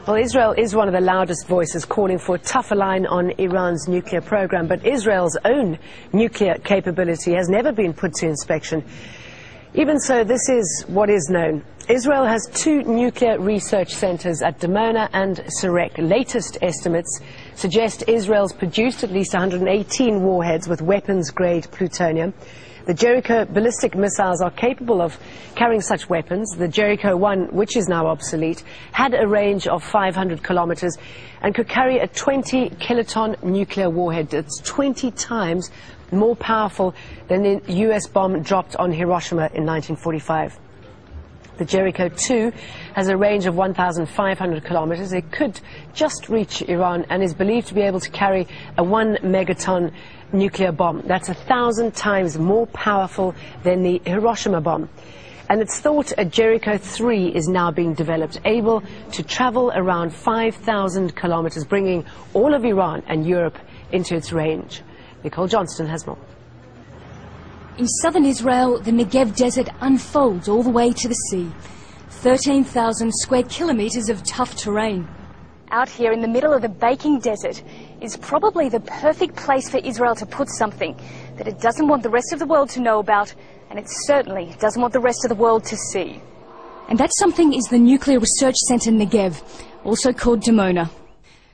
Well, Israel is one of the loudest voices calling for a tougher line on Iran's nuclear program, but Israel's own nuclear capability has never been put to inspection. Even so, this is what is known. Israel has 2 nuclear research centers at Dimona and Soreq. Latest estimates suggest Israel's produced at least 118 warheads with weapons-grade plutonium. The Jericho ballistic missiles are capable of carrying such weapons. The Jericho One, which is now obsolete, had a range of 500 kilometers and could carry a 20 kiloton nuclear warhead. It's 20 times more powerful than the US bomb dropped on Hiroshima in 1945. The Jericho 2 has a range of 1,500 kilometers. It could just reach Iran and is believed to be able to carry a 1 megaton nuclear bomb. That's 1,000 times more powerful than the Hiroshima bomb. And it's thought a Jericho 3 is now being developed, able to travel around 5,000 kilometers, bringing all of Iran and Europe into its range. Nicole Johnston has more. In southern Israel, the Negev desert unfolds all the way to the sea. 13,000 square kilometers of tough terrain. Out here in the middle of the baking desert is probably the perfect place for Israel to put something that it doesn't want the rest of the world to know about, and it certainly doesn't want the rest of the world to see. And that something is the Nuclear Research Center Negev, also called Dimona.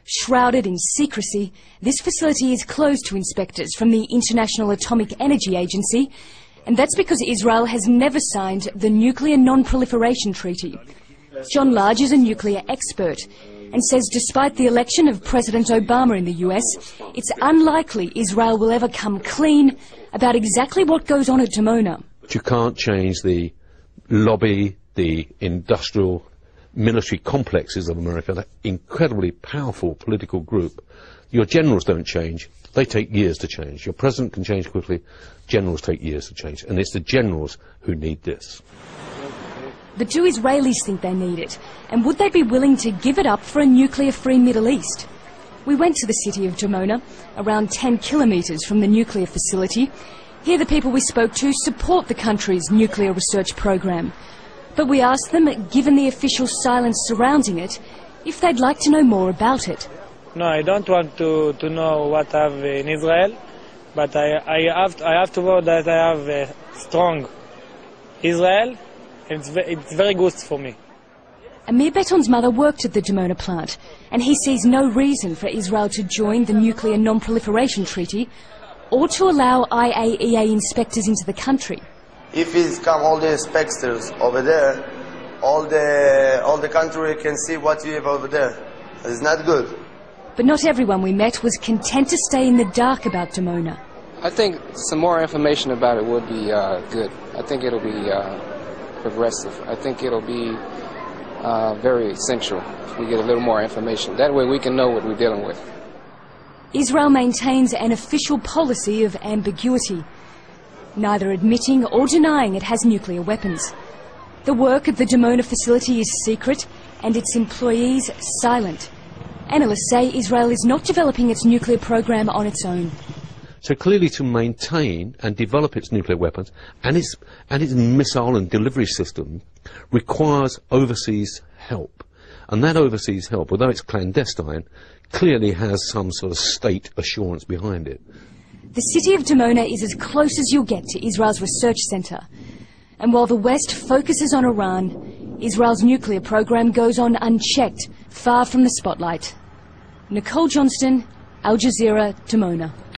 Shrouded in secrecy, this facility is closed to inspectors from the International Atomic Energy Agency, and that's because Israel has never signed the Nuclear Non-Proliferation Treaty. John Large is a nuclear expert and says despite the election of President Obama in the US, it's unlikely Israel will ever come clean about exactly what goes on at Dimona. But you can't change the lobby, the industrial military complexes of America, that incredibly powerful political group. Your generals don't change. They take years to change. Your president can change quickly. Generals take years to change. And it's the generals who need this. But do Israelis think they need it? And would they be willing to give it up for a nuclear-free Middle East? We went to the city of Dimona, around 10 kilometres from the nuclear facility. Here the people we spoke to support the country's nuclear research program. But we asked them, given the official silence surrounding it, if they'd like to know more about it. No, I don't want to know what I have in Israel, but I have to know that I have a strong Israel. It's very good for me. Amir Beton's mother worked at the Dimona plant, and he sees no reason for Israel to join the Nuclear Non-Proliferation Treaty or to allow IAEA inspectors into the country. If it's come all the inspectors over there, all the country can see what you have over there. It's not good. But not everyone we met was content to stay in the dark about Dimona. I think some more information about it would be good. I think it'll be progressive. I think it'll be very essential if we get a little more information. That way we can know what we're dealing with. Israel maintains an official policy of ambiguity, neither admitting or denying it has nuclear weapons. The work at the Dimona facility is secret and its employees silent. Analysts say Israel is not developing its nuclear program on its own. So clearly to maintain and develop its nuclear weapons and its missile and delivery system requires overseas help. And that overseas help, although it's clandestine, clearly has some sort of state assurance behind it. The city of Dimona is as close as you'll get to Israel's research centre. And while the West focuses on Iran, Israel's nuclear program goes on unchecked, far from the spotlight. Nicole Johnston, Al Jazeera, Dimona.